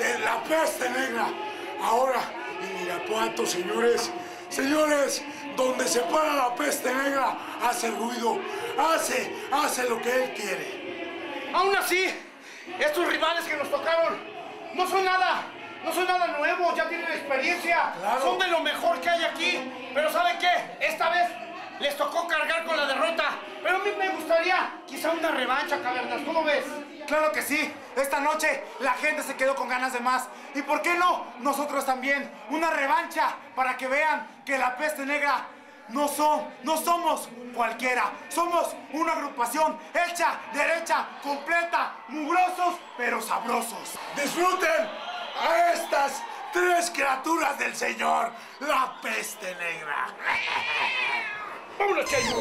de la peste negra. Ahora, en Irapuato, señores, donde se para la peste negra, hace ruido, hace lo que él quiere. Aún así, estos rivales que nos tocaron no son nada nuevo, ya tienen experiencia. Claro. Son de lo mejor que hay aquí. Pero ¿saben qué? Esta vez les tocó cargar con la derrota. Pero a mí me gustaría quizá una revancha, Cavernas. ¿Cómo ves? Claro que sí. Esta noche la gente se quedó con ganas de más. ¿Y por qué no? Nosotros también. Una revancha para que vean que la peste negra no somos cualquiera. Somos una agrupación hecha, derecha, completa, mugrosos, pero sabrosos. ¡Disfruten a estas 3 criaturas del Señor, la peste negra! ¡Vámonos, Chayo!